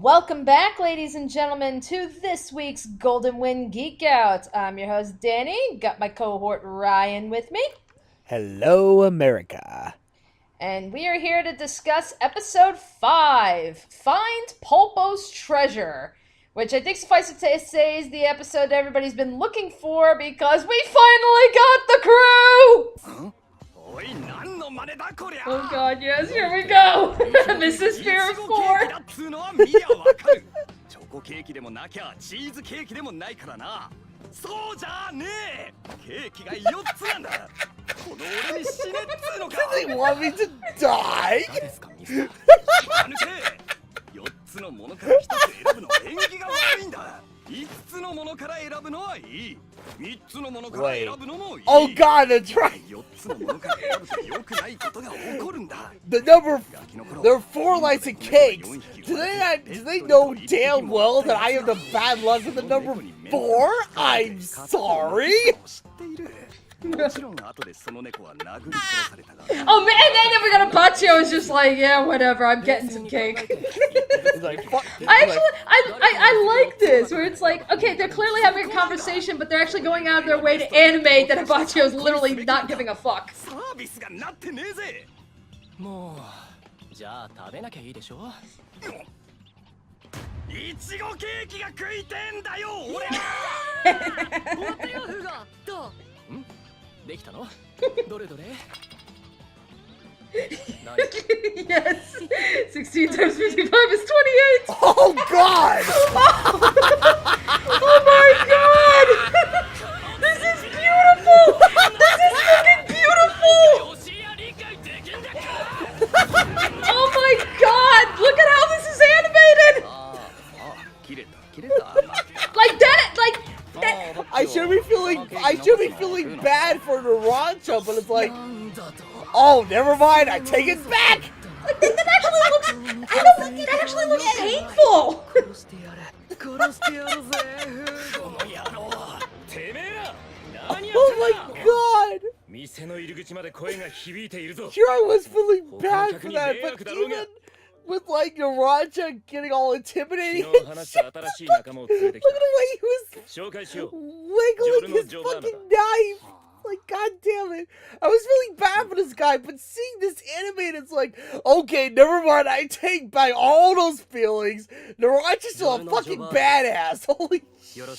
Welcome back, ladies and gentlemen, to this week's Golden Win Geekout. I'm your host, Danny. Got my cohort, Ryan, with me. Hello, America. And we are here to discuss episode 5, Find Pulpo's Treasure, which I think suffice it to say is the episode everybody's been looking for because we finally got the crew! Huh? Oh god, yes, here we go! Mrs. Spirit 4! チョコケーキでもなきゃチーズケーキでもないからな。そうじゃねえ。ケーキが4つなんだ。この俺に死ねっつうのか。Do they want me to die? 4つのものから1つ選ぶの縁起が悪いんだ。5つのものから選ぶのはいい。3つのものから選ぶのもいい。Oh god, that's right. 4つのものから選ぶと良くないことが起こるんだ。The number, there are 4 lights of cakes. Do they know damn well that I have the bad luck with the number 4? I'm sorry. Oh man, and then we got Abbacchio is just like, yeah, whatever, I'm getting some cake. I like this, where it's like, okay, they're clearly having a conversation, but they're actually going out of their way to animate that Abbacchio is literally not giving a fuck. Yes, 16 times 55 is 28. Oh god! Oh my god! This is beautiful! This is fucking beautiful! Oh my god! Look at how this is animated! Like that, like that. I should be feeling bad for Naranjo, but it's like, oh, never mind, I take it back. Like that actually looks. I don't think it actually looks painful. Oh my god! Here I was feeling bad for that, but even with like Naranjo getting all intimidating and shit, look at the way he was wiggling his fucking knife. Like, god damn it. I was feeling bad for this guy, but seeing this animated, it's like, okay, never mind, I take back all those feelings. Naranjo's still a fucking badass. Holy shit.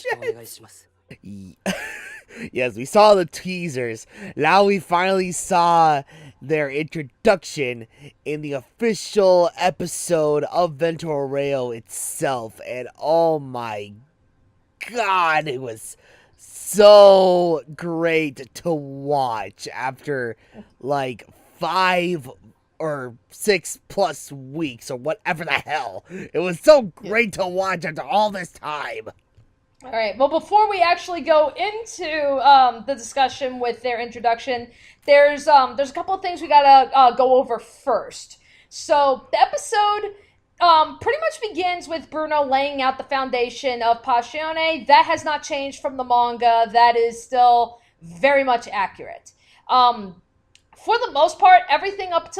Yes, we saw the teasers. Now we finally saw their introduction in the official episode of Ventoreo itself. And oh my god, it was so great to watch after like 5 or 6 plus weeks or whatever the hell. It was so great to watch after all this time. All right. Well, before we actually go into the discussion with their introduction, there's a couple of things we gotta go over first. So the episode pretty much begins with Bruno laying out the foundation of Passione. That has not changed from the manga. That is still very much accurate. For the most part, everything up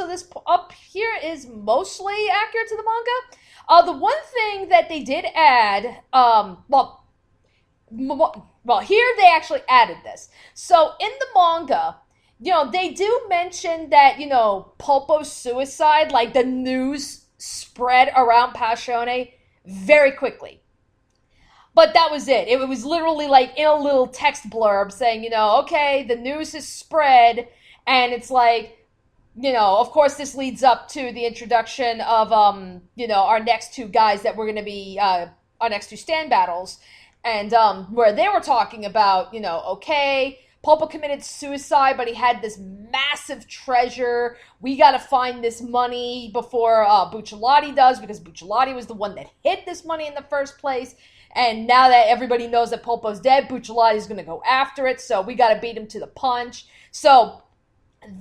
here is mostly accurate to the manga. The one thing that they did add, well, here they actually added this. So in the manga, they do mention that, Pulpo's suicide, like the news spread around Passione very quickly. But that was it. It was literally like in a little text blurb saying, okay, the news has spread, and it's like, of course this leads up to the introduction of, our next 2 guys that we're going to be, our next 2 stand battles. And where they were talking about, okay, Pulpo committed suicide, but he had this massive treasure. We got to find this money before Bucciolati does, because Bucciolati was the one that hid this money in the first place. And now that everybody knows that Pulpo's dead, Bucciolati's going to go after it, so we got to beat him to the punch. So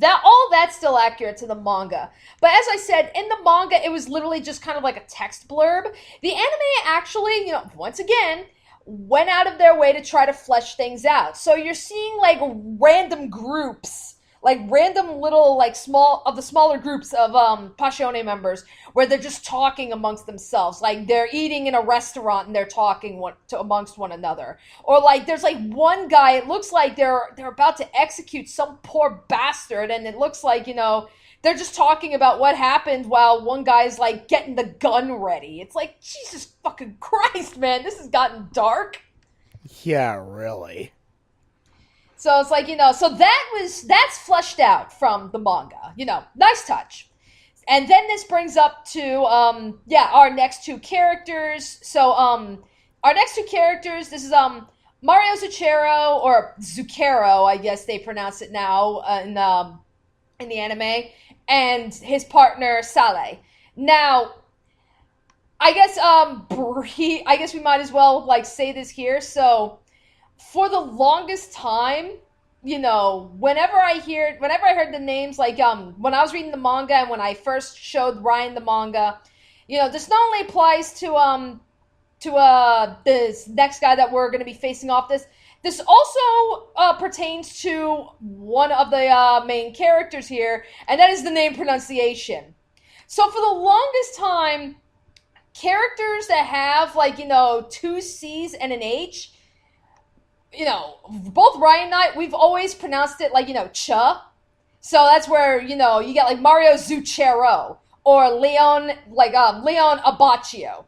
all that's still accurate to the manga. But as I said, in the manga, it was literally just kind of like a text blurb. The anime actually, once again, went out of their way to try to flesh things out. So you're seeing like random groups like random little like smaller groups of Passione members where they're just talking amongst themselves, like they're eating in a restaurant and they're talking amongst one another, or like there's like one guy, it looks like they're about to execute some poor bastard, and it looks like, you know, they're just talking about what happened while one guy's like getting the gun ready. It's like, Jesus fucking Christ, man, this has gotten dark. Yeah, really. So it's like, you know, so that's fleshed out from the manga. You know, nice touch. And then this brings up to our next two characters. So our next two characters, this is Mario Zucchero, or Zucchero, I guess they pronounce it now in the anime, and his partner Sale. Now, I guess we might as well like say this here. So for the longest time, you know, whenever I heard the names, like when I was reading the manga and when I first showed Ryan the manga, you know, this not only applies to this next guy that we're going to be facing off this also pertains to one of the main characters here, and that is the name pronunciation. So for the longest time, characters that have like, you know, two C's and an H, you know, both Ryan and I, we've always pronounced it like, you know, cha. So that's where, you know, you get like Mario Zucchero or Leon Abbacchio.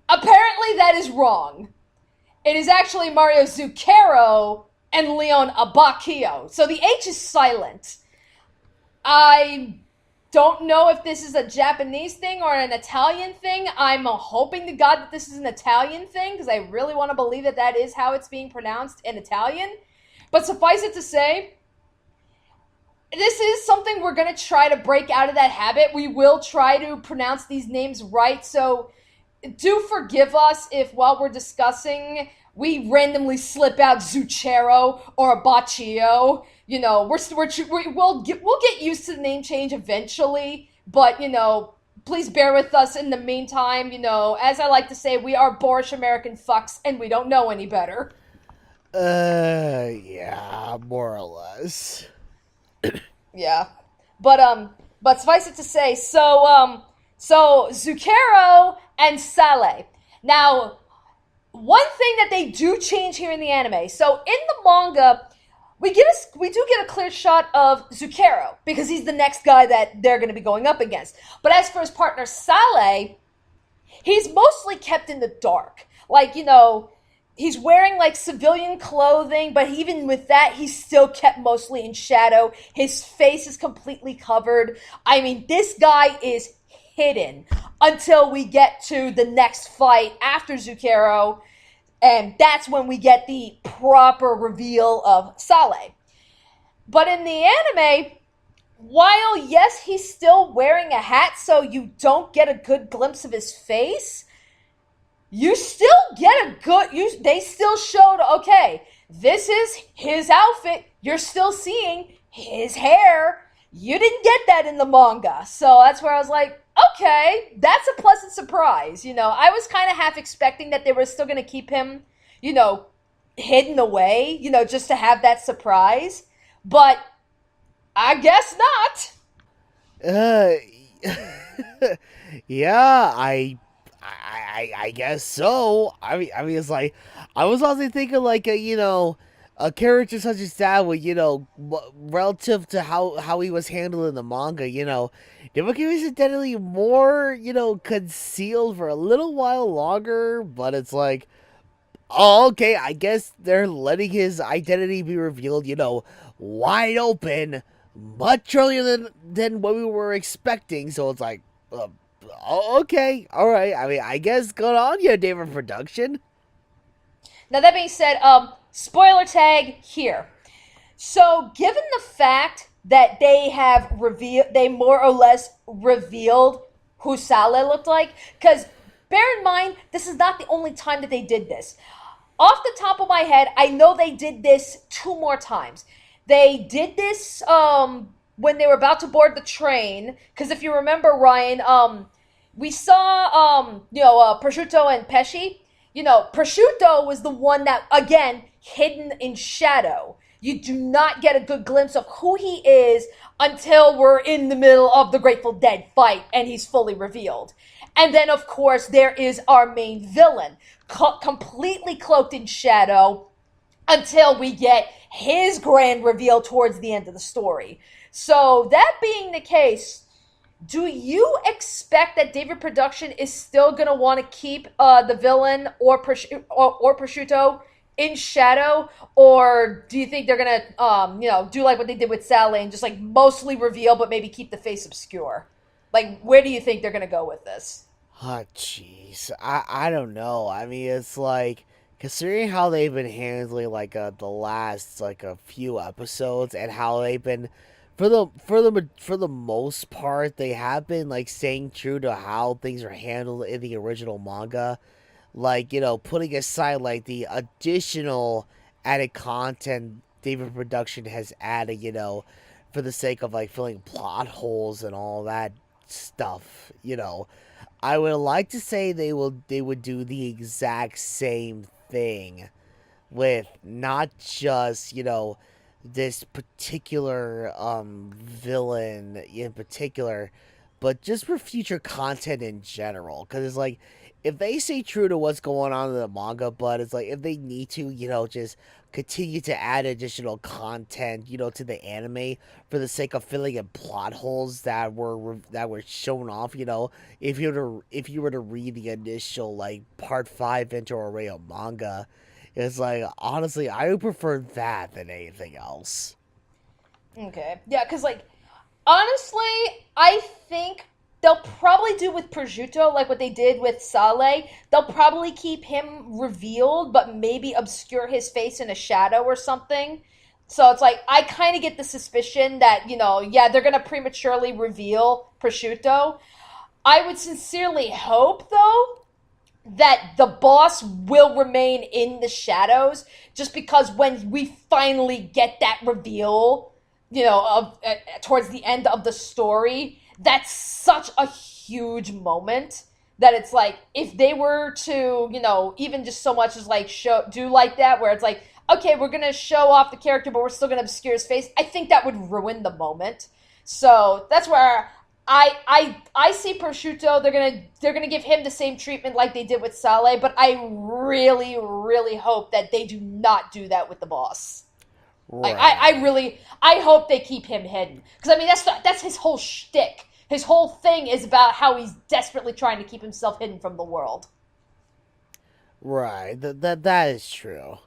Apparently that is wrong. It is actually Mario Zucchero and Leon Abbacchio. So the H is silent. I don't know if this is a Japanese thing or an Italian thing. I'm hoping to God that this is an Italian thing, because I really want to believe that that is how it's being pronounced in Italian. But suffice it to say, this is something we're going to try to break out of that habit. We will try to pronounce these names right, so do forgive us if while we're discussing we randomly slip out Zucchero or Abbacchio. You know, we'll get used to the name change eventually, but, you know, please bear with us in the meantime. You know, as I like to say, we are boorish American fucks and we don't know any better. Yeah, more or less. Yeah. But suffice it to say, so Zucchero and Sale. Now, one thing that they do change here in the anime. So in the manga, we do get a clear shot of Zucchero, because he's the next guy that they're going to be going up against. But as for his partner Sale, he's mostly kept in the dark. Like, you know, he's wearing like civilian clothing, but even with that, he's still kept mostly in shadow. His face is completely covered. I mean, this guy is hidden until we get to the next fight after Zucchero, and that's when we get the proper reveal of Sale. But in the anime, while yes, he's still wearing a hat, so you don't get a good glimpse of his face, you still get they still showed, okay, this is his outfit, you're still seeing his hair. You didn't get that in the manga. So that's where I was like, okay, that's a pleasant surprise. You know, I was kind of half expecting that they were still going to keep him, you know, hidden away, you know, just to have that surprise. But I guess not. Yeah, I guess so. I mean, it's like, I was also thinking like a character such as that would, you know, relative to how he was handled in the manga, you know, they would give his identity more, you know, concealed for a little while longer. But it's like, oh, okay, I guess they're letting his identity be revealed, you know, wide open, much earlier than what we were expecting. So it's like, okay, all right. I mean, I guess good on you, David Production. Now, that being said, spoiler tag here. So, given the fact that they more or less revealed who Sale looked like, because bear in mind, this is not the only time that they did this. Off the top of my head, I know they did this 2 more times. They did this when they were about to board the train, because if you remember, Ryan, we saw Prosciutto and Pesci. You know, Prosciutto was the one that, again, hidden in shadow. You do not get a good glimpse of who he is until we're in the middle of the Grateful Dead fight and he's fully revealed. And then, of course, there is our main villain, completely cloaked in shadow until we get his grand reveal towards the end of the story. So, that being the case, do you expect that David Production is still going to want to keep the villain or Prosciutto in shadow, or do you think they're going to, do like what they did with Sally and just like mostly reveal, but maybe keep the face obscure? Like, where do you think they're going to go with this? Oh, jeez. I don't know. I mean, it's like, considering how they've been handling, like, the last, like, a few episodes, and how they've been, for the most part, they have been, like, staying true to how things are handled in the original manga. Like, putting aside, like, the additional added content David Production has added, for the sake of, like, filling plot holes and all that stuff, I would like to say they would do the exact same thing with not just, this particular villain in particular, but just for future content in general. Because it's like, if they stay true to what's going on in the manga, but it's like, if they need to, just continue to add additional content, to the anime for the sake of filling in plot holes that were shown off, if you were to read the initial, like, part 5 Venturo Rayo manga, it's like, honestly, I would prefer that than anything else. Okay. Yeah, because, like, honestly, I think they'll probably do with Prosciutto like what they did with Sale. They'll probably keep him revealed, but maybe obscure his face in a shadow or something. So it's like, I kind of get the suspicion that, they're going to prematurely reveal Prosciutto. I would sincerely hope, though, that the boss will remain in the shadows, just because when we finally get that reveal, towards the end of the story, that's such a huge moment that it's like, if they were to, even just so much as like do like that, where it's like, okay, we're going to show off the character, but we're still going to obscure his face, I think that would ruin the moment. So that's where I see Prosciutto. They're gonna give him the same treatment like they did with Sale, but I really, really hope that they do not do that with the boss. Right. Like, I hope they keep him hidden, because I mean that's his whole shtick. His whole thing is about how he's desperately trying to keep himself hidden from the world. Right. That is true.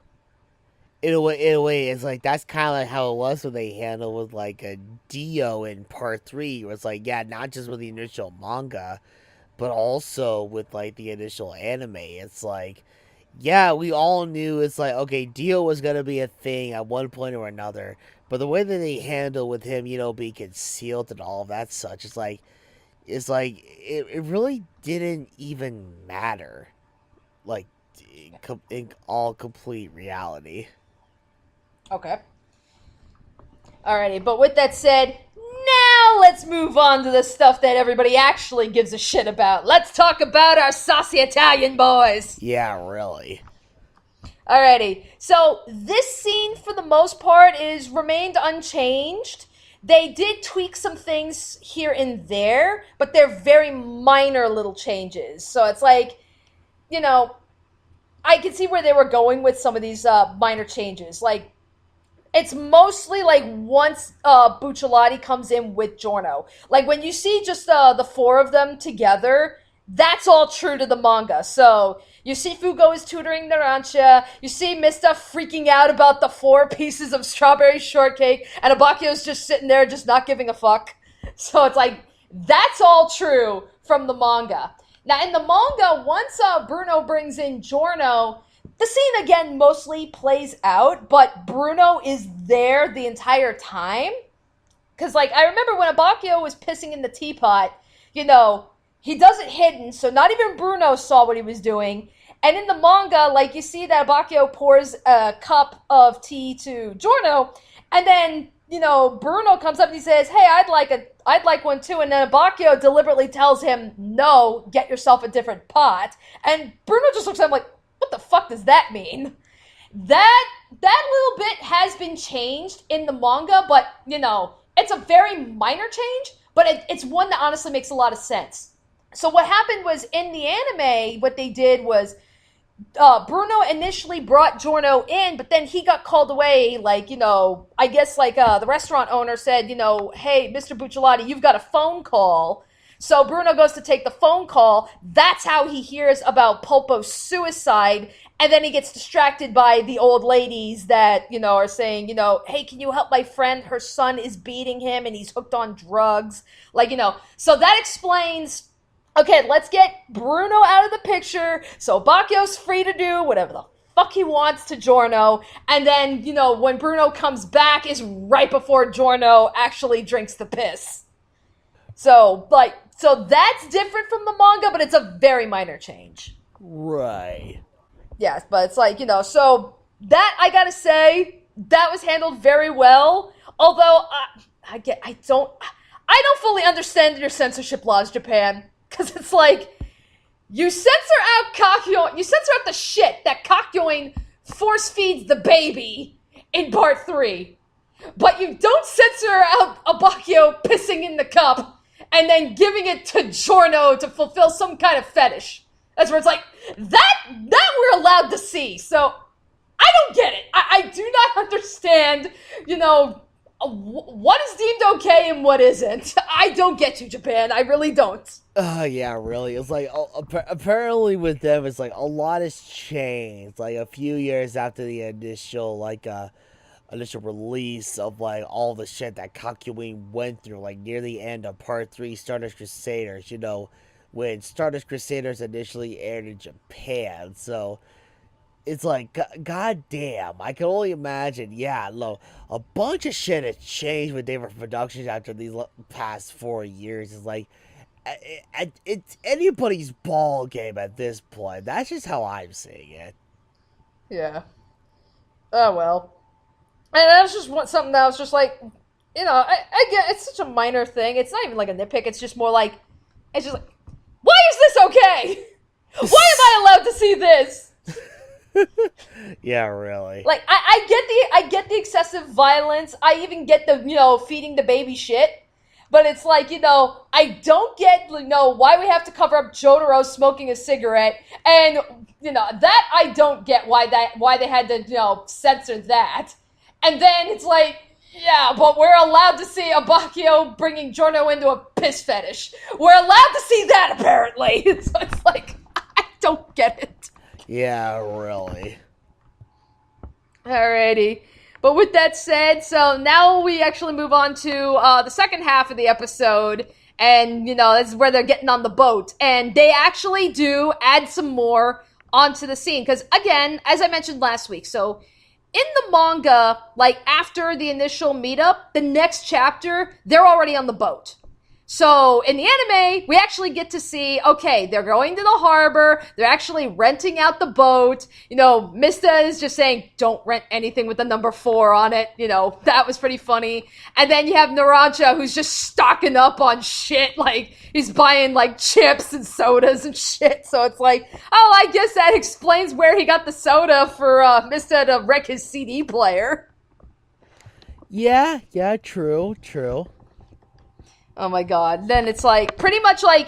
In a way, it's like, that's kind of like how it was when they handled with, like, a Dio in part 3, where it's like, yeah, not just with the initial manga, but also with, like, the initial anime. It's like, yeah, we all knew, it's like, okay, Dio was gonna be a thing at one point or another, but the way that they handle with him, being concealed and all of that such, it's like, it really didn't even matter, like, in all complete reality. Okay. Alrighty, but with that said, now let's move on to the stuff that everybody actually gives a shit about. Let's talk about our saucy Italian boys. Yeah, really. Alrighty, so this scene, for the most part, is remained unchanged. They did tweak some things here and there, but they're very minor little changes. So it's like, I can see where they were going with some of these minor changes. Like, it's mostly like once Bucciolati comes in with Giorno. Like, when you see just the four of them together, that's all true to the manga. So you see Fugo is tutoring Narancia. You see Mista freaking out about the 4 pieces of strawberry shortcake, and Abbacchio's just sitting there just not giving a fuck. So it's like, that's all true from the manga. Now, in the manga, once Bruno brings in Giorno, the scene, again, mostly plays out, but Bruno is there the entire time. Because, like, I remember when Abbacchio was pissing in the teapot, he does it hidden, so not even Bruno saw what he was doing. And in the manga, like, you see that Abbacchio pours a cup of tea to Giorno, and then, Bruno comes up and he says, hey, I'd like one too, and then Abbacchio deliberately tells him, no, get yourself a different pot. And Bruno just looks at him like, what the fuck does that mean? That little bit has been changed in the manga, but it's a very minor change, but it's one that honestly makes a lot of sense. So what happened was in the anime, what they did was Bruno initially brought Giorno in, but then he got called away. I guess the restaurant owner said, hey, Mr. Bucciolati, you've got a phone call. So Bruno goes to take the phone call. That's how he hears about Pulpo's suicide. And then he gets distracted by the old ladies that, are saying, hey, can you help my friend? Her son is beating him and he's hooked on drugs. So that explains, okay, let's get Bruno out of the picture. So Abbacchio's free to do whatever the fuck he wants to Giorno. And then, when Bruno comes back is right before Giorno actually drinks the piss. So that's different from the manga, but it's a very minor change. Right. Yes, but it's so that, I gotta say, that was handled very well. Although, I don't fully understand your censorship laws, Japan. Because it's you censor out the shit that Kakyoin force feeds the baby in part 3. But you don't censor out Abbacchio pissing in the cup and then giving it to Giorno to fulfill some kind of fetish. That's where it's that we're allowed to see. So, I don't get it. I do not understand, what is deemed okay and what isn't. I don't get you, Japan. I really don't. Yeah, really. It's apparently with them, it's a lot has changed. A few years after the initial, initial release of all the shit that Kakyoin went through, near the end of part 3 Stardust Crusaders, when Stardust Crusaders initially aired in Japan. So it's god damn, I can only imagine. Yeah, look, a bunch of shit has changed with David Productions after these past 4 years. It's anybody's ball game at this point. That's just how I'm seeing it. Yeah. Oh well. And that's just something that was just I get it's such a minor thing. It's not even a nitpick. It's just more it's just why is this okay? Why am I allowed to see this? Yeah, really. I get the excessive violence. I even get the feeding the baby shit. But it's I don't get why we have to cover up Jotaro smoking a cigarette, and that I don't get why they had to censor that. And then it's yeah, but we're allowed to see Abbacchio bringing Giorno into a piss fetish. We're allowed to see that, apparently. So it's I don't get it. Yeah, really. Alrighty. But with that said, so now we actually move on to the second half of the episode. And, this is where they're getting on the boat. And they actually do add some more onto the scene. Because, again, as I mentioned last week, so in the manga, after the initial meetup, the next chapter, they're already on the boat. So in the anime, we actually get to see, okay, they're going to the harbor, they're actually renting out the boat, Mista is just saying, don't rent anything with the number 4 on it, that was pretty funny. And then you have Narancia, who's just stocking up on shit, he's buying, chips and sodas and shit, so it's oh, I guess that explains where he got the soda for, Mista to wreck his CD player. Yeah, true. Oh my god. Then it's pretty much and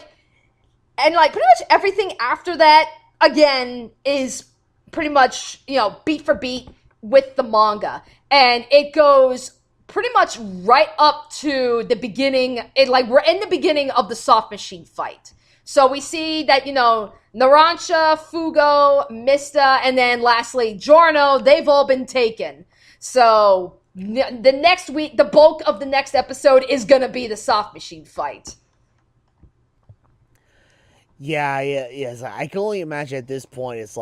pretty much everything after that, again, is pretty much, beat for beat with the manga. And it goes pretty much right up to the beginning, we're in the beginning of the soft machine fight. So we see that, Narancia, Fugo, Mista, and then lastly, Giorno, they've all been taken. So the next week, the bulk of the next episode is going to be the soft machine fight. Yeah, I can only imagine at this point, it's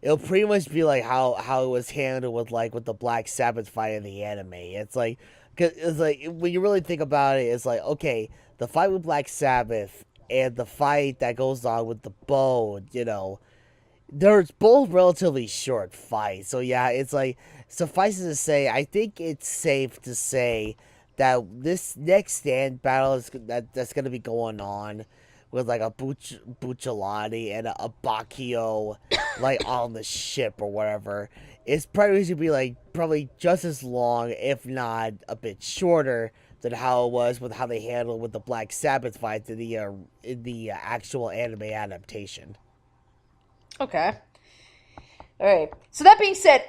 it'll pretty much be how it was handled with the Black Sabbath fight in the anime. It's cause it's when you really think about it, it's okay, the fight with Black Sabbath and the fight that goes on with the bow, they're both relatively short fights. So yeah, it's suffices to say, I think it's safe to say that this next stand battle that's going to be going on with a Bucciolati and a Abbacchio like on the ship or whatever, it's probably should be like probably just as long, if not a bit shorter, than how it was with how they handled with the Black Sabbath fights in the actual anime adaptation. Okay. All right. So that being said,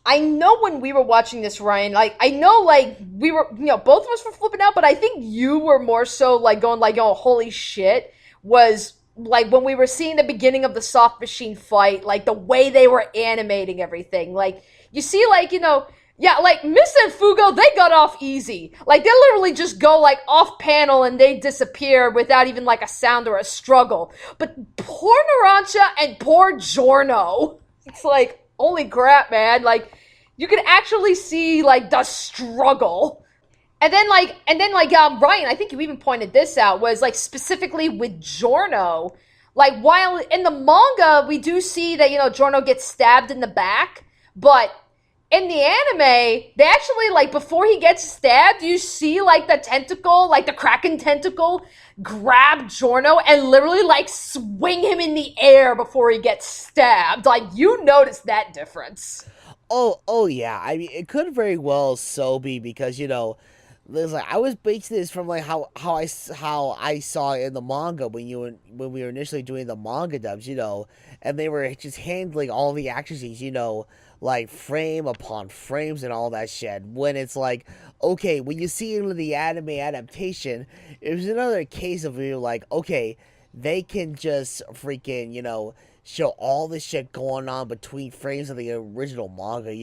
I know when we were watching this, Ryan, like I know like we were, both of us were flipping out, but I think you were more so like going like, oh, holy shit, was like when we were seeing the beginning of the soft machine fight, like the way they were animating everything. Like you see like, yeah, like Miss and Fugo, they got off easy. Like they literally just go like off panel and they disappear without even like a sound or a struggle. But poor Narancha and poor Giorno. It's like, holy crap, man. Like, you can actually see, like, the struggle. And then, Ryan, I think you even pointed this out, was, like, specifically with Giorno. Like, while in the manga, we do see that, Giorno gets stabbed in the back. But in the anime, they actually, like, before he gets stabbed, you see, like, the tentacle, like, the Kraken tentacle, grab Giorno and literally, like, swing him in the air before he gets stabbed. Like, you notice that difference. Oh yeah. I mean, it could very well so be because there's like I was basing this from like how I saw it in the manga when we were initially doing the manga dubs, and they were just handling all the action scenes, like frame upon frames and all that shit. When it's like, okay, when you see it in the anime adaptation, it was another case of like, okay, they can just freaking show all this shit going on between frames of the original manga,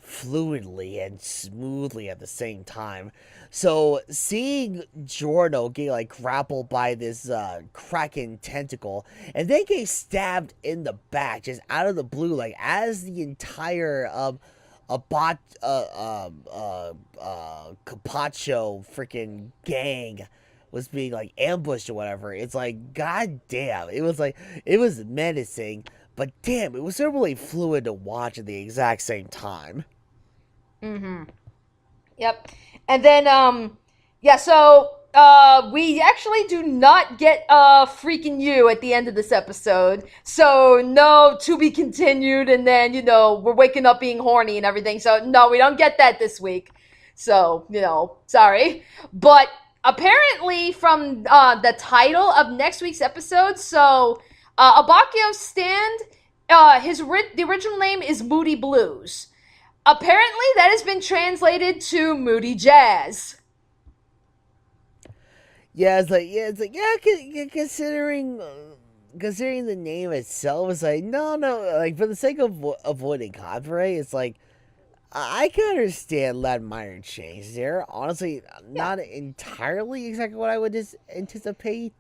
fluidly and smoothly at the same time. So seeing Giorno get like grappled by this Kraken tentacle and then get stabbed in the back just out of the blue, like as the entire Capaccio freaking gang was being like ambushed or whatever. It's like, god damn, it was menacing, but damn, it was so really fluid to watch at the exact same time. Mm-hmm. Yep. And then, yeah, so, we actually do not get, freaking you at the end of this episode. So, no, to be continued, and then, we're waking up being horny and everything. So, no, we don't get that this week. So, sorry. But, apparently, from, the title of next week's episode, so, Abbacchio's stand, the original name is Moody Blues. Apparently, that has been translated to Moody Jazz. Considering the name itself, it's like, no, like, for the sake of avoiding copyright, it's like, I can understand Latin minor change there. Honestly, not entirely exactly what I would anticipate,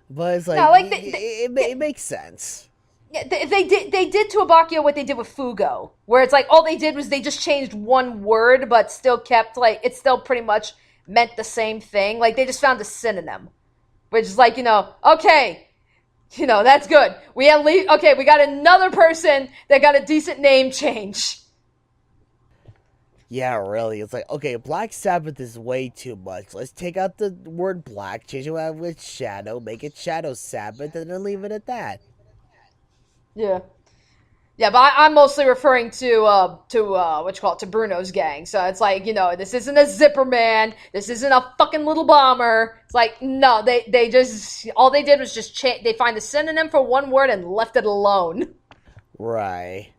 but it's like, no, like it makes sense. Yeah, they did to Abbacchio what they did with Fugo, where it's like all they did was they just changed one word, but still kept like it still pretty much meant the same thing. Like they just found a synonym, which is like okay, that's good. We got another person that got a decent name change. Yeah, really. It's like, okay, Black Sabbath is way too much. Let's take out the word black, change it with shadow, make it Shadow Sabbath, and then leave it at that. Yeah. Yeah, but I'm mostly referring to to Bruno's gang. So it's like, this isn't a zipper man. This isn't a fucking little bomber. It's like, no, they just, all they did was just they find the synonym for one word and left it alone. Right.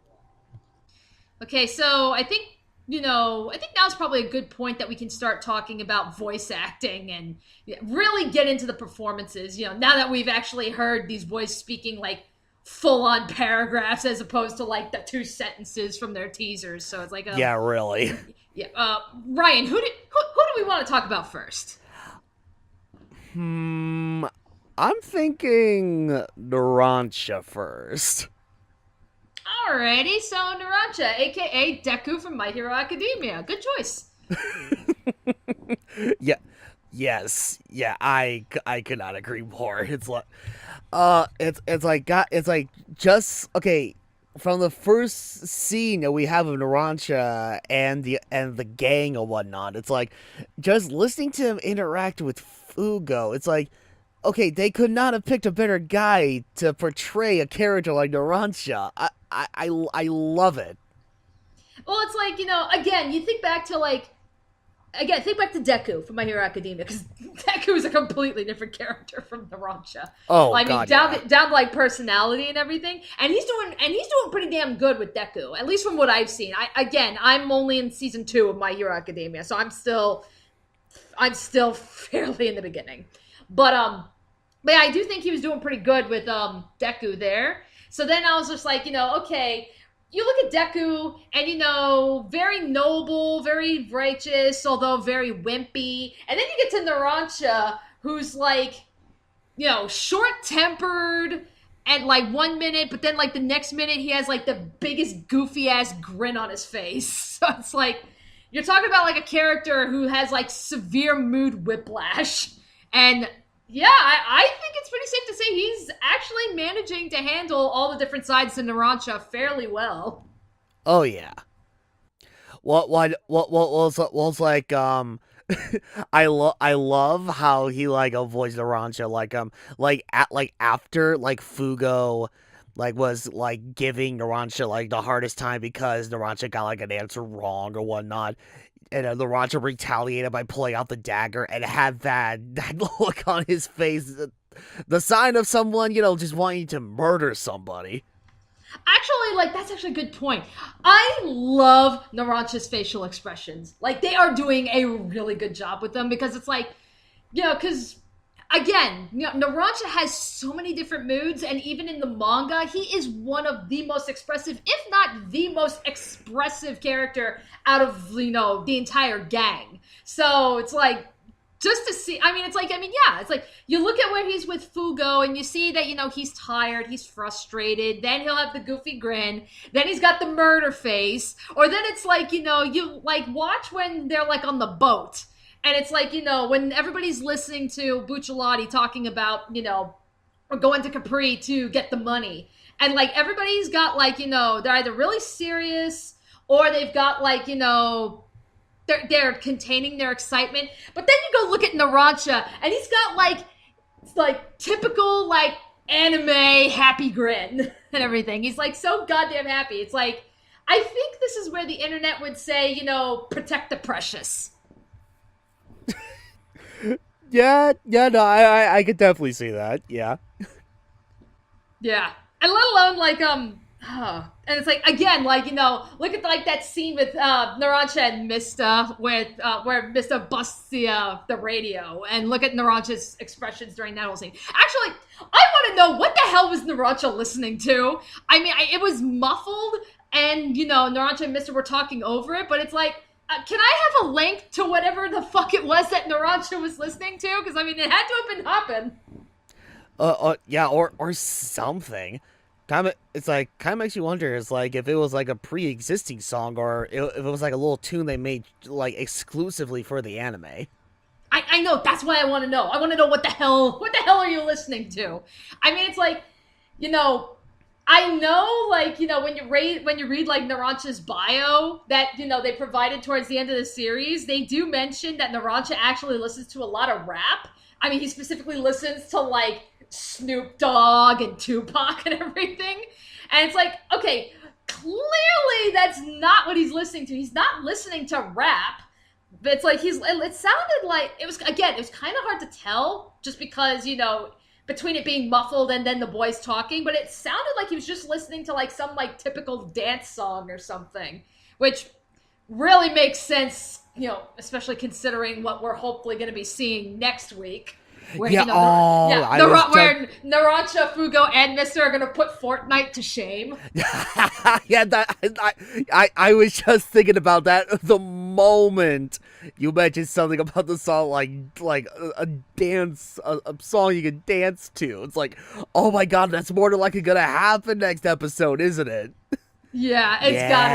Okay, so I think now's probably a good point that we can start talking about voice acting and really get into the performances. Now that we've actually heard these boys speaking like full-on paragraphs as opposed to like the 2 sentences from their teasers. So it's like, yeah, really. Yeah. Ryan, who do we want to talk about first? I'm thinking Narancha first. Alrighty, so Narancha, aka Deku from My Hero Academia. Good choice. Yeah. Yes. Yeah, I could not agree more. It's like it's like just okay, from the first scene that we have of Narancha and the gang or whatnot, it's like just listening to him interact with Fugo, it's like okay, they could not have picked a better guy to portray a character like Narancia. I love it. Well, it's like, again, you think back to like again, think back to Deku from My Hero Academia, because Deku is a completely different character from Narancia. Oh I mean, God, yeah. down to like personality and everything, and he's doing pretty damn good with Deku, at least from what I've seen. I'm only in season 2 of My Hero Academia, so I'm still fairly in the beginning, but yeah, I do think he was doing pretty good with Deku there. So then I was just like, okay, you look at Deku and very noble, very righteous, although very wimpy. And then you get to Narancia, who's like, short-tempered and like 1 minute, but then like the next minute he has like the biggest goofy ass grin on his face. So it's like you're talking about like a character who has like severe mood whiplash. And yeah, I think it's pretty safe to say he's actually managing to handle all the different sides to Narancia fairly well. Oh yeah. What was like I love how he like avoids Narancia like after like Fugo like was like giving Narancia like the hardest time because Narancia got like an answer wrong or whatnot. And Narancia retaliated by pulling out the dagger and had that look on his face, the sign of someone, just wanting to murder somebody. Actually, like, that's actually a good point. I love Narancia's facial expressions. Like, they are doing a really good job with them, because it's like, because again, Narancia has so many different moods, and even in the manga, he is one of the most expressive, if not the most expressive character out of, the entire gang. So it's like, just to see, yeah, it's like, you look at where he's with Fugo, and you see that, he's tired, he's frustrated, then he'll have the goofy grin, then he's got the murder face, or then it's like, you, like, watch when they're, like, on the boat, and it's like, when everybody's listening to Bucciolotti talking about, or going to Capri to get the money. And, like, everybody's got, like, they're either really serious or they've got, like, they're containing their excitement. But then you go look at Narancia, and he's got, like typical, like, anime happy grin and everything. He's, like, so goddamn happy. It's like, I think this is where the internet would say, protect the precious. Yeah, no, I could definitely see that. Yeah. Yeah. And let alone, like, and it's like, again, like, look at, like, that scene with Narancia and Mista with where Mista busts the radio, and look at Narancia's expressions during that whole scene. Actually, I want to know, what the hell was Narancia listening to? I mean, it was muffled, and, Narancia and Mista were talking over it, but it's like, can I have a link to whatever the fuck it was that Narancia was listening to? Because, I mean, it had to have been hopping. Yeah, or something. It's like, kind of makes you wonder, it's like, if it was like a pre-existing song, or if it was like a little tune they made like exclusively for the anime. I know, that's why I want to know. I want to know what the hell are you listening to? I mean, it's like, I know, like, when you read like Narancia's bio that, they provided towards the end of the series, they do mention that Narancia actually listens to a lot of rap. I mean, he specifically listens to, like, Snoop Dogg and Tupac and everything. And it's like, okay, clearly that's not what he's listening to. He's not listening to rap. But it's like, it sounded like, it was kind of hard to tell, just because, between it being muffled and then the boys talking, but it sounded like he was just listening to, like, some, like, typical dance song or something, which really makes sense, especially considering what we're hopefully going to be seeing next week. Where, where Narancia, Fugo, and Mista are going to put Fortnite to shame. Yeah, I was just thinking about that the moment you mentioned something about the song, like a dance, a song you can dance to. It's like, oh my god, that's more than likely going to happen next episode, isn't it? Yeah, it's gotta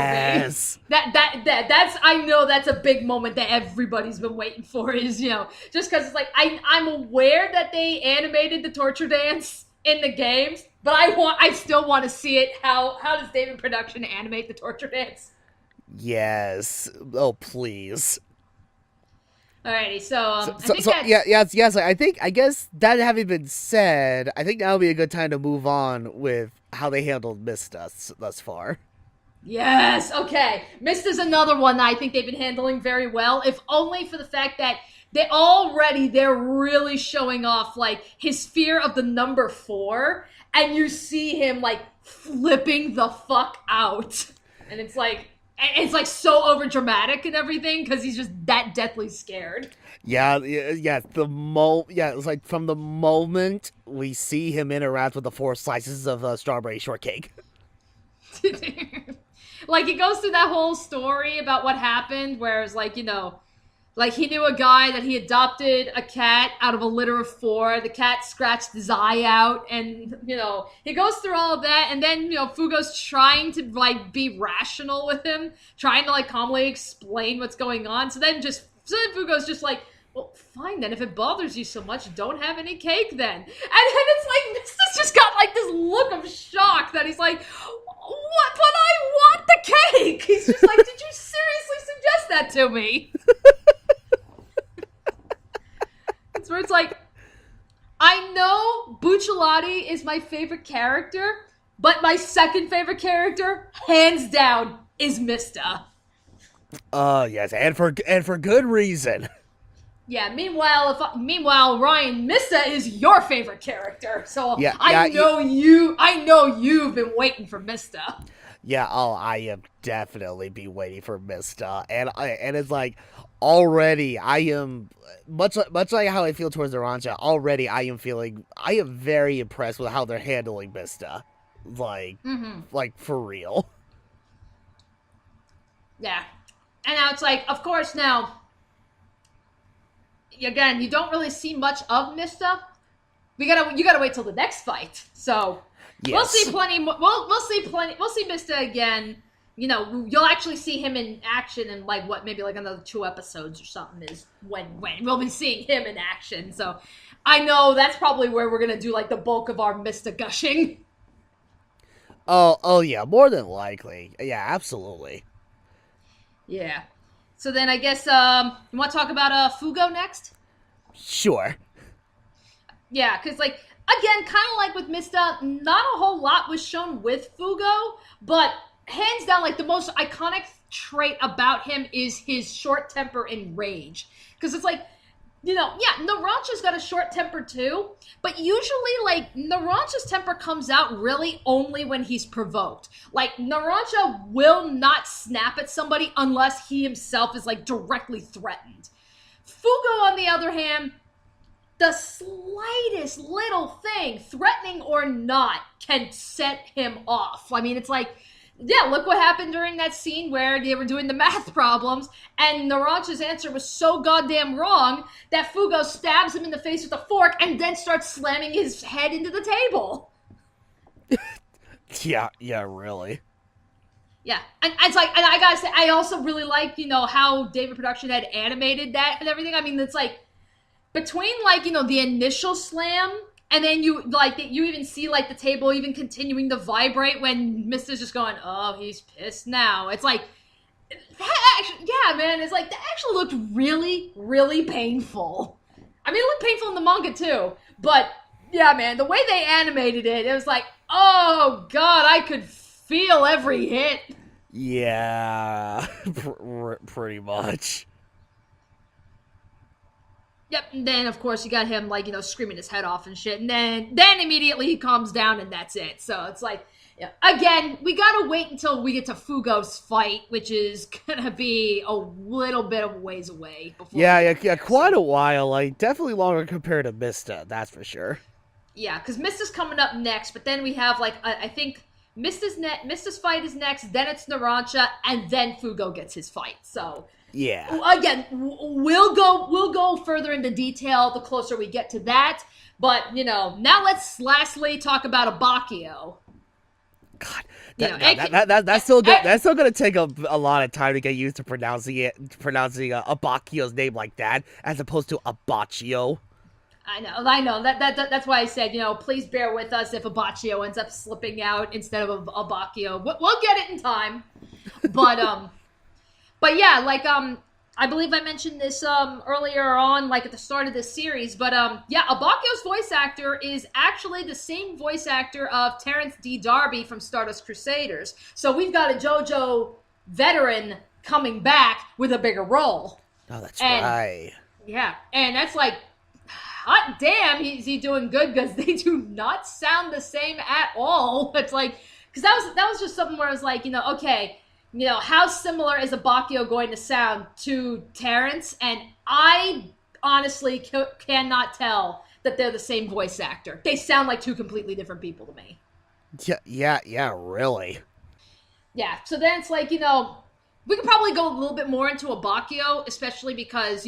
be. That's, I know that's a big moment that everybody's been waiting for, is, just because it's like, I'm aware that they animated the torture dance in the games, but I still want to see it. How does David Production animate the torture dance? Yes. Oh, please. Alrighty, so I So, think so that's yeah, yes. I guess that having been said, I think now would be a good time to move on with how they handled Mista thus far. yes. Okay, Mist is another one that I think they've been handling very well. If only for the fact that they're really showing off like his fear of the number 4, and you see him like flipping the fuck out, and it's like so over dramatic and everything because he's just that deathly scared. Yeah. It's like from the moment we see him interact with the 4 slices of strawberry shortcake. Like he goes through that whole story about what happened, where it's like, like he knew a guy that he adopted a cat out of a litter of 4. The cat scratched his eye out, and he goes through all of that, and then Fugo's trying to like be rational with him, trying to like calmly explain what's going on. So then Fugo's just like, well, fine then. If it bothers you so much, don't have any cake then. And then it's like Mista's just got like this look of shock that he's like, what? But I want the cake. He's just like, did you seriously suggest that to me? It's where it's like, I know Bucciolati is my favorite character, but my second favorite character, hands down, is Mista. Yes, and for good reason. Yeah. Meanwhile, Ryan, Mista is your favorite character. So I know you've been waiting for Mista. Yeah. Oh, I am definitely be waiting for Mista, and it's like already I am much like how I feel towards Narancia. Already, I am very impressed with how they're handling Mista, like for real. Yeah. And now it's like, of course, now. Again, you don't really see much of Mista. You gotta wait till the next fight. So we'll see plenty. We'll see plenty. We'll see Mista again. You'll actually see him in action in like maybe like another 2 episodes or something is when we'll be seeing him in action. So I know that's probably where we're gonna do like the bulk of our Mista gushing. Oh yeah, more than likely. Yeah, absolutely. Yeah. So then I guess you want to talk about Fugo next? Sure. Yeah, because like again, kind of like with Mista, not a whole lot was shown with Fugo, but hands down, like the most iconic trait about him is his short temper and rage. Because it's like, Narancia's got a short temper too, but usually, like, Narancia's temper comes out really only when he's provoked. Like, Narancia will not snap at somebody unless he himself is, like, directly threatened. Fugo, on the other hand, the slightest little thing, threatening or not, can set him off. I mean, it's like, yeah, look what happened during that scene where they were doing the math problems, and Narancia's answer was so goddamn wrong that Fugo stabs him in the face with a fork and then starts slamming his head into the table. Yeah, really. Yeah, and it's like, and I gotta say, I also really like, how David Production had animated that and everything. I mean, it's like, between, like, the initial slam, and then you even see, like, the table even continuing to vibrate when Mista's just going, oh, he's pissed now. It's like, that actually, yeah, man, it's like, that actually looked really, really painful. I mean, it looked painful in the manga, too. But, yeah, man, the way they animated it, it was like, oh, God, I could feel every hit. Yeah, pretty much. Yep, and then, of course, you got him, like, screaming his head off and shit, and then immediately he calms down, and that's it. So it's like, yeah. Again, we gotta wait until we get to Fugo's fight, which is gonna be a little bit of a ways away. Quite a while. Like, definitely longer compared to Mista, that's for sure. Yeah, because Mista's coming up next, but then we have, like, I think Mista's fight is next, then it's Narancia, and then Fugo gets his fight, so... Yeah. Again, we'll go further into detail the closer we get to that. But, now let's lastly talk about Abbacchio. God, that's still going to take a lot of time to get used to pronouncing Abbacchio's name like that, as opposed to Abbacchio. I know. That's why I said, please bear with us if Abbacchio ends up slipping out instead of Abbacchio. We'll get it in time. But yeah, like, I believe I mentioned this earlier on, like at the start of this series, but yeah, Abbacchio's voice actor is actually the same voice actor of Terrence D. Darby from Stardust Crusaders. So we've got a JoJo veteran coming back with a bigger role. Oh, that's and, right. Yeah, and that's like, hot damn, is he doing good? Because they do not sound the same at all. It's like, because that was just something where I was like, okay, how similar is Abbacchio going to sound to Terrence? And I honestly cannot tell that they're the same voice actor. They sound like two completely different people to me. Yeah, really. Yeah, so then it's like, we could probably go a little bit more into Abbacchio, especially because,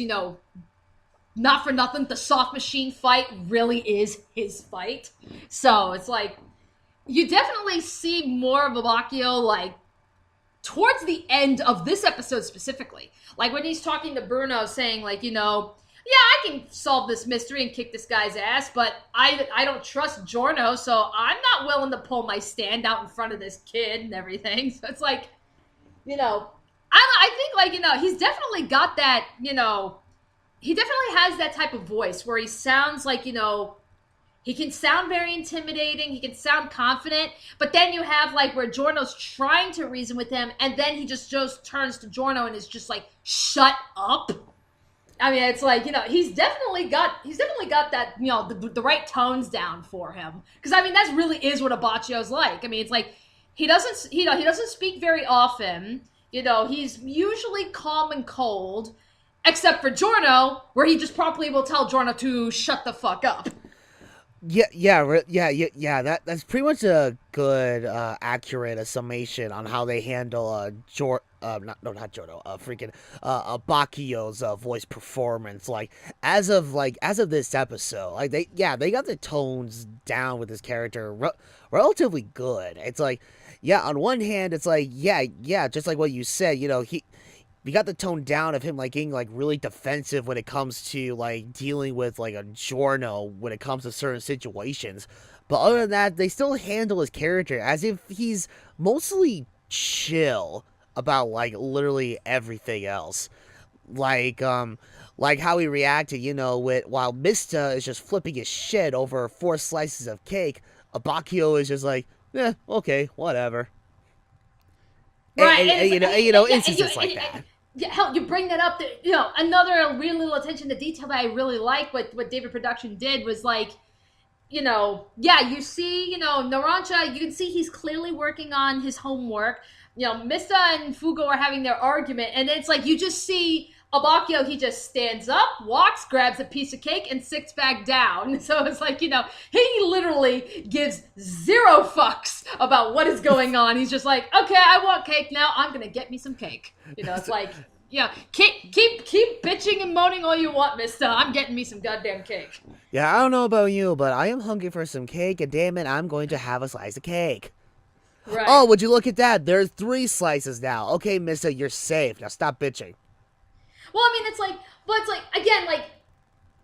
not for nothing, the soft machine fight really is his fight. So it's like, you definitely see more of Abbacchio, like, towards the end of this episode specifically. Like, when he's talking to Bruno, saying, like, yeah, I can solve this mystery and kick this guy's ass, but I don't trust Giorno, so I'm not willing to pull my stand out in front of this kid and everything. So it's like, I think, like, he's definitely got that, he definitely has that type of voice where he sounds like, he can sound very intimidating, he can sound confident, but then you have, like, where Giorno's trying to reason with him, and then he just turns to Giorno and is just like, shut up. I mean, it's like, he's definitely got that, the right tones down for him. Because, I mean, that really is what Abbacchio's like. I mean, it's like, he doesn't speak very often. He's usually calm and cold, except for Giorno, where he just promptly will tell Giorno to shut the fuck up. Yeah. That's pretty much a good, accurate summation on how they handle Abbacchio's voice performance. Like as of this episode, like they got the tones down with this character relatively good. It's like, yeah, on one hand, it's like, yeah, just like what you said, we got the tone down of him, like, getting, like, really defensive when it comes to, like, dealing with, like, a Giorno when it comes to certain situations. But other than that, they still handle his character as if he's mostly chill about, like, literally everything else. Like how he reacted, while Mista is just flipping his shit over 4 slices of cake, Abbacchio is just like, okay, whatever. Right, instances like that. Yeah, hell, you bring that up. Another real little attention to detail that I really like what David Production did was like, you see, Narancia, you can see he's clearly working on his homework. Mista and Fugo are having their argument, and it's like you just see Abbacchio, he just stands up, walks, grabs a piece of cake, and sits back down. So it's like, he literally gives 0 fucks about what is going on. He's just like, okay, I want cake now. I'm going to get me some cake. It's like, keep bitching and moaning all you want, Mista. I'm getting me some goddamn cake. Yeah, I don't know about you, but I am hungry for some cake, and damn it, I'm going to have a slice of cake. Right. Oh, would you look at that? There's 3 slices now. Okay, Mista, you're safe. Now stop bitching. Well, I mean, it's like, again, like,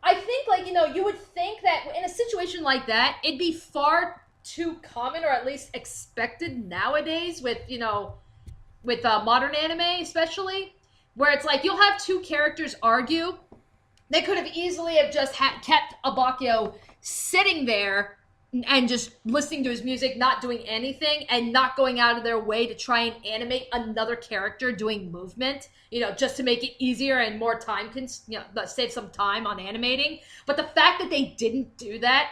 I think, like, you would think that in a situation like that, it'd be far too common, or at least expected nowadays with modern anime, especially, where it's like, you'll have 2 characters argue. They could have easily have just kept Abbacchio sitting there and just listening to his music, not doing anything, and not going out of their way to try and animate another character doing movement, just to make it easier and more time, save some time on animating. But the fact that they didn't do that,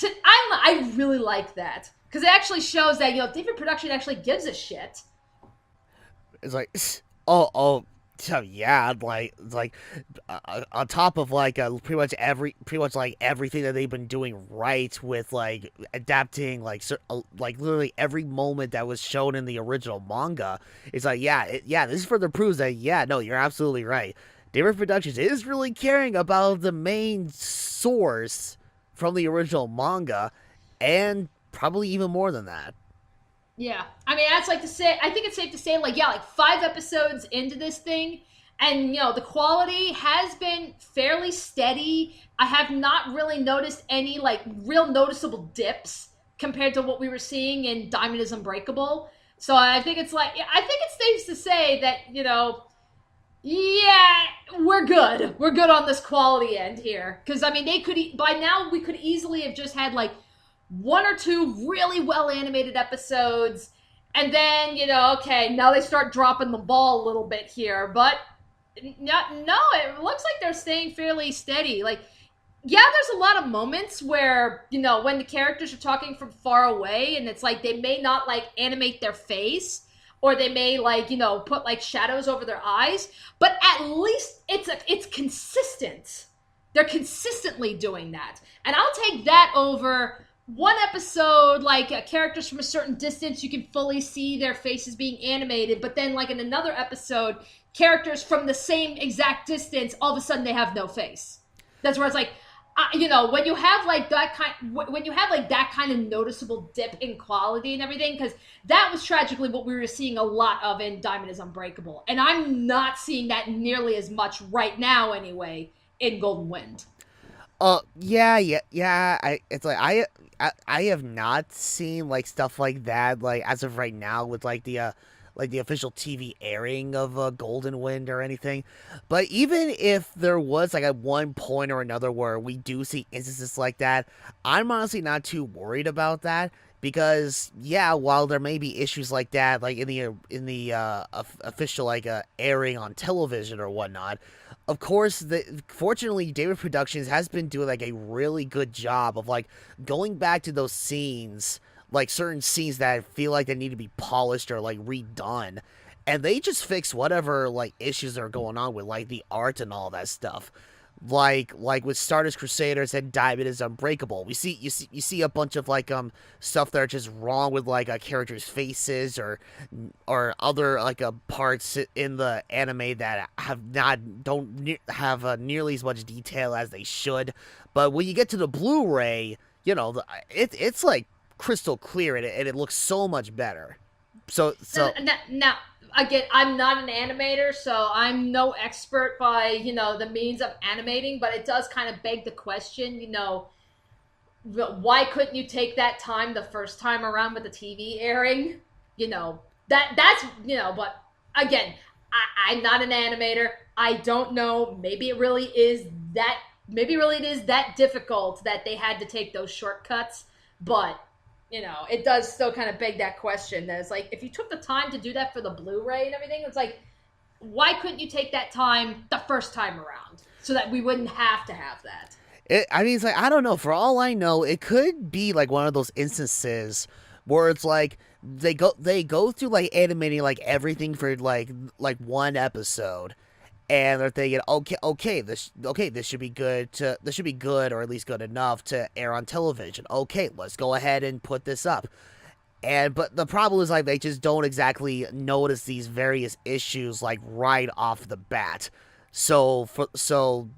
I really like that. Because it actually shows that, David Production actually gives a shit. It's like, oh, yeah, like on top of pretty much everything that they've been doing right with like adapting like literally every moment that was shown in the original manga. It's like, this further proves that you're absolutely right. David Productions is really caring about the main source from the original manga, and probably even more than that. Yeah, I mean, that's like to say, I think it's safe to say, like 5 episodes into this thing, and, the quality has been fairly steady. I have not really noticed any, like, real noticeable dips compared to what we were seeing in Diamond is Unbreakable. So I think it's safe to say that, Yeah, we're good. We're good on this quality end here. Because, I mean, they could, by now, we could easily have just had like one or two really well animated episodes. And then, okay, now they start dropping the ball a little bit here. But no, it looks like they're staying fairly steady. Like, yeah, there's a lot of moments where, when the characters are talking from far away and it's like they may not like animate their face or they may like, put like shadows over their eyes, but at least it's consistent. They're consistently doing that. And I'll take that over one episode, like characters from a certain distance, you can fully see their faces being animated, but then like in another episode, characters from the same exact distance, all of a sudden they have no face. That's where it's like, when you have like that kind of noticeable dip in quality and everything, because that was tragically what we were seeing a lot of in Diamond is Unbreakable, and I'm not seeing that nearly as much right now anyway in Golden Wind. Yeah. It's like I have not seen like stuff like that like as of right now with like the official TV airing of Golden Wind or anything. But even if there was like at one point or another where we do see instances like that, I'm honestly not too worried about that because yeah, while there may be issues like that, like in the official like airing on television or whatnot, of course, fortunately, David Productions has been doing like a really good job of like going back to those scenes, like certain scenes that feel like they need to be polished or like redone, and they just fix whatever like issues are going on with like the art and all that stuff. Like with Stardust Crusaders and Diamond is Unbreakable, you see a bunch of like stuff that are just wrong with like characters' faces or other like parts in the anime that don't have nearly as much detail as they should. But when you get to the Blu-ray, it's like crystal clear and it looks so much better. So Now, again, I'm not an animator, so I'm no expert by the means of animating, but it does kind of beg the question, why couldn't you take that time the first time around with the TV airing? That's but again, I'm not an animator. I don't know. Maybe it really is that difficult that they had to take those shortcuts, but it does still kind of beg that question that it's like, if you took the time to do that for the Blu-ray and everything, it's like, why couldn't you take that time the first time around so that we wouldn't have to have that? It's like, I don't know. For all I know, it could be like one of those instances where it's like they go through like animating like everything for like one episode, and they're thinking, this should be good or at least good enough to air on television. Okay, let's go ahead and put this up. But the problem is like they just don't exactly notice these various issues like right off the bat. So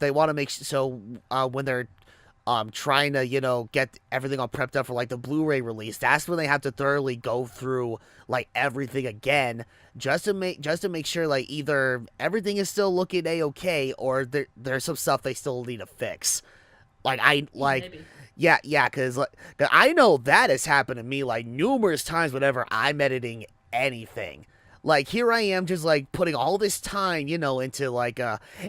they want to when they're trying to get everything all prepped up for like the Blu-ray release, that's when they have to thoroughly go through like everything again just to make sure like either everything is still looking a-okay or there's some stuff they still need to fix. Maybe. Yeah, because I know that has happened to me like numerous times whenever I'm editing anything. Like, here I am just, like, putting all this time, into, like,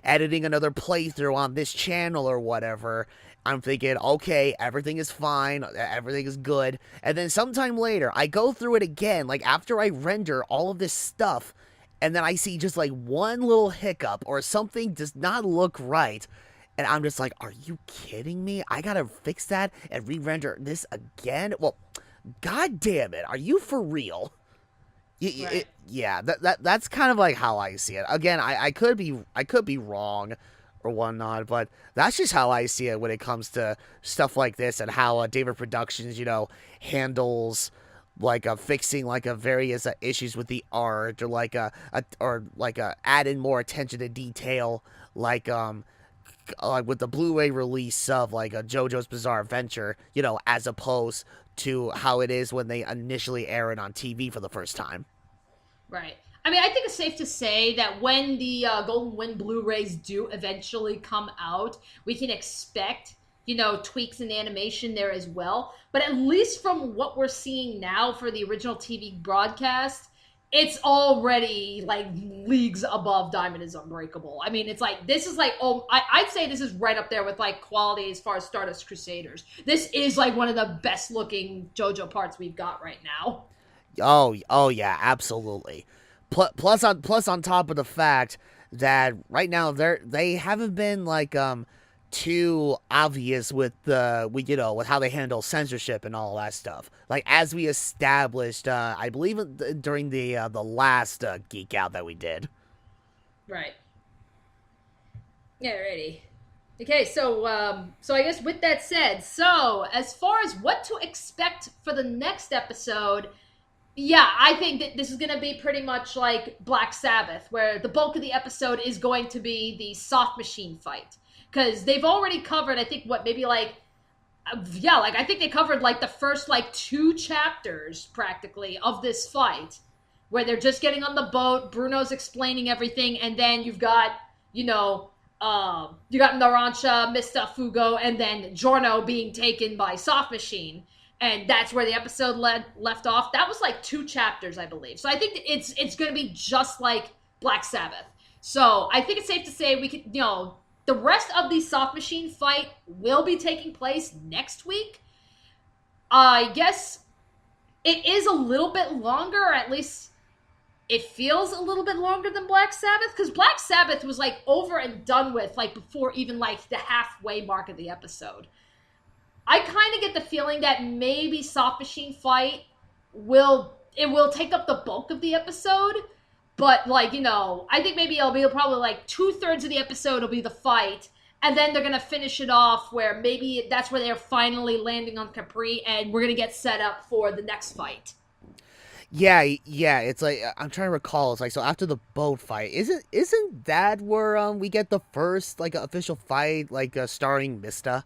editing another playthrough on this channel or whatever. I'm thinking, okay, everything is fine, everything is good. And then sometime later, I go through it again, like, after I render all of this stuff, and then I see just, like, one little hiccup or something does not look right. And I'm just like, are you kidding me? I gotta fix that and re-render this again? Well, god damn it, are you for real? Right. That's kind of like how I see it. Again, I could be wrong or whatnot, but that's just how I see it when it comes to stuff like this and how David Productions, handles like fixing like various issues with the art or adding more attention to detail like with the Blu-ray release of like a JoJo's Bizarre Adventure, as opposed to how it is when they initially air it on TV for the first time. Right. I mean, I think it's safe to say that when the Golden Wind Blu-rays do eventually come out, we can expect, tweaks in animation there as well. But at least from what we're seeing now for the original TV broadcast, it's already like leagues above Diamond is Unbreakable. I mean, it's like this is like I'd say this is right up there with like quality as far as Stardust Crusaders. This is like one of the best looking JoJo parts we've got right now. Oh yeah, absolutely. Plus on top of the fact that right now they haven't been like too obvious with with how they handle censorship and all that stuff. Like as we established, I believe during the last Geek Out that we did. Right. Alrighty. Okay, so I guess with that said, so as far as what to expect for the next episode, yeah, I think that this is going to be pretty much like Black Sabbath, where the bulk of the episode is going to be the soft machine fight. Because they've already covered, I think, I think they covered like the first like 2 chapters practically of this fight, where they're just getting on the boat, Bruno's explaining everything, and then you've got, you got Narancia, Mista, Fugo, and then Giorno being taken by Soft Machine. And that's where the episode left off. That was like 2 chapters, I believe. So I think it's going to be just like Black Sabbath. So I think it's safe to say we could, the rest of the Soft Machine fight will be taking place next week. I guess it is a little bit longer, or at least it feels a little bit longer than Black Sabbath, because Black Sabbath was like over and done with like before even like the halfway mark of the episode. I kind of get the feeling that maybe Soft Machine fight will take up the bulk of the episode, but like, I think maybe it'll be probably like 2/3 of the episode will be the fight, and then they're going to finish it off where maybe that's where they're finally landing on Capri, and we're going to get set up for the next fight. Yeah, it's like I'm trying to recall. It's like, so after the boat fight, isn't that where we get the first like official fight like starring Mista?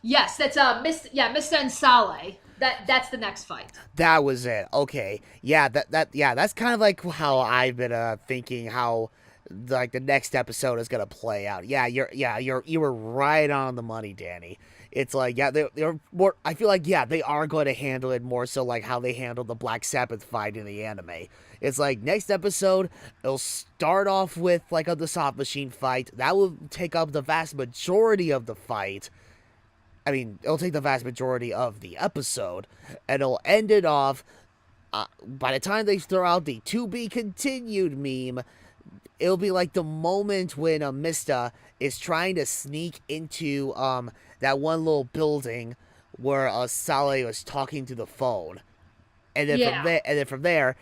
Yes, that's Mista and Sale. That's the next fight. That was it. Okay. Yeah, that's kind of like how I've been thinking how like the next episode is gonna play out. You were right on the money, Danny. It's like, they're more, I feel like, they are going to handle it more so like how they handled the Black Sabbath fight in the anime. It's like, next episode, it'll start off with like the Soft Machine fight. That will take up the vast majority of the fight. I mean, it'll take the vast majority of the episode, and it'll end it off, by the time they throw out the to be continued meme, it'll be like the moment when Mista is trying to sneak into that one little building where Sale was talking to the phone. And then from there,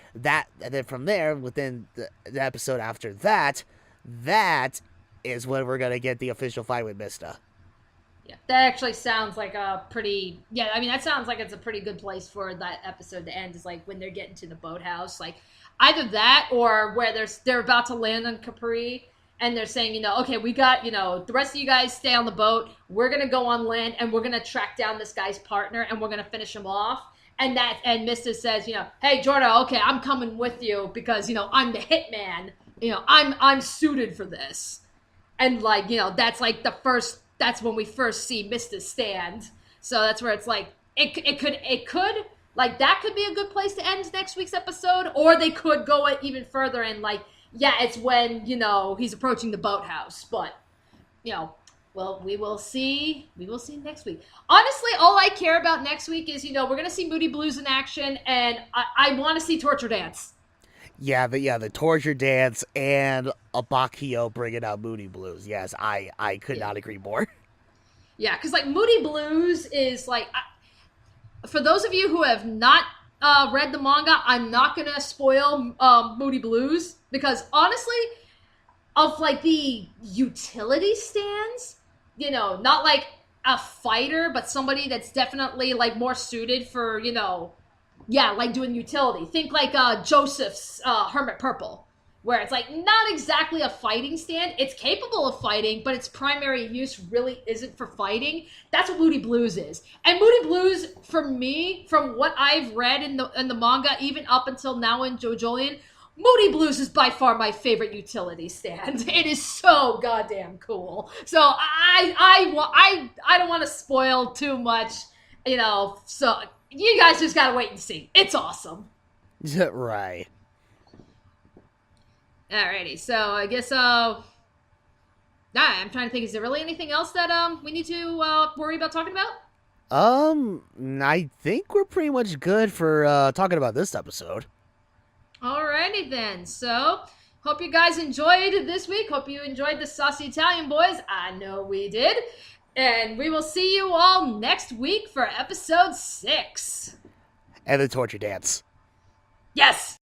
within the episode after that is when we're gonna get the official fight with Mista. Yeah, that actually sounds like a pretty... Yeah, I mean, that sounds like it's a pretty good place for that episode to end, is like when they're getting to the boathouse. Like, either that or where they're about to land on Capri, and they're saying, okay, we got, the rest of you guys stay on the boat. We're going to go on land, and we're going to track down this guy's partner, and we're going to finish him off. And Mista says, hey, Giorno, okay, I'm coming with you because, I'm the hitman. I'm suited for this. And, like, that's like that's when we first see Mista stand. So that's where it's like, it could, like, that could be a good place to end next week's episode, or they could go it even further and, like, it's when, he's approaching the boathouse. But, well, we will see. We will see next week. Honestly, all I care about next week is, we're going to see Moody Blues in action, and I want to see Torture Dance. The Torture Dance and Abbacchio bringing out Moody Blues. Yes, I could not agree more. Yeah, because, like, Moody Blues is, like... for those of you who have not read the manga, I'm not going to spoil Moody Blues, because, honestly, of, like, the utility stands, not, like, a fighter, but somebody that's definitely, like, more suited for, like doing utility. Think like Joseph's Hermit Purple, where it's like not exactly a fighting stand. It's capable of fighting, but its primary use really isn't for fighting. That's what Moody Blues is. And Moody Blues, for me, from what I've read in the manga, even up until now in JoJolion, Moody Blues is by far my favorite utility stand. It is so goddamn cool. So I don't want to spoil too much, so you guys just gotta wait and see. It's awesome. Right. Alrighty, so I guess I'm trying to think. Is there really anything else that we need to worry about talking about? I think we're pretty much good for talking about this episode. Alrighty then. So hope you guys enjoyed this week. Hope you enjoyed the Saucy Italian Boys. I know we did. And we will see you all next week for episode 6. And the torture dance. Yes!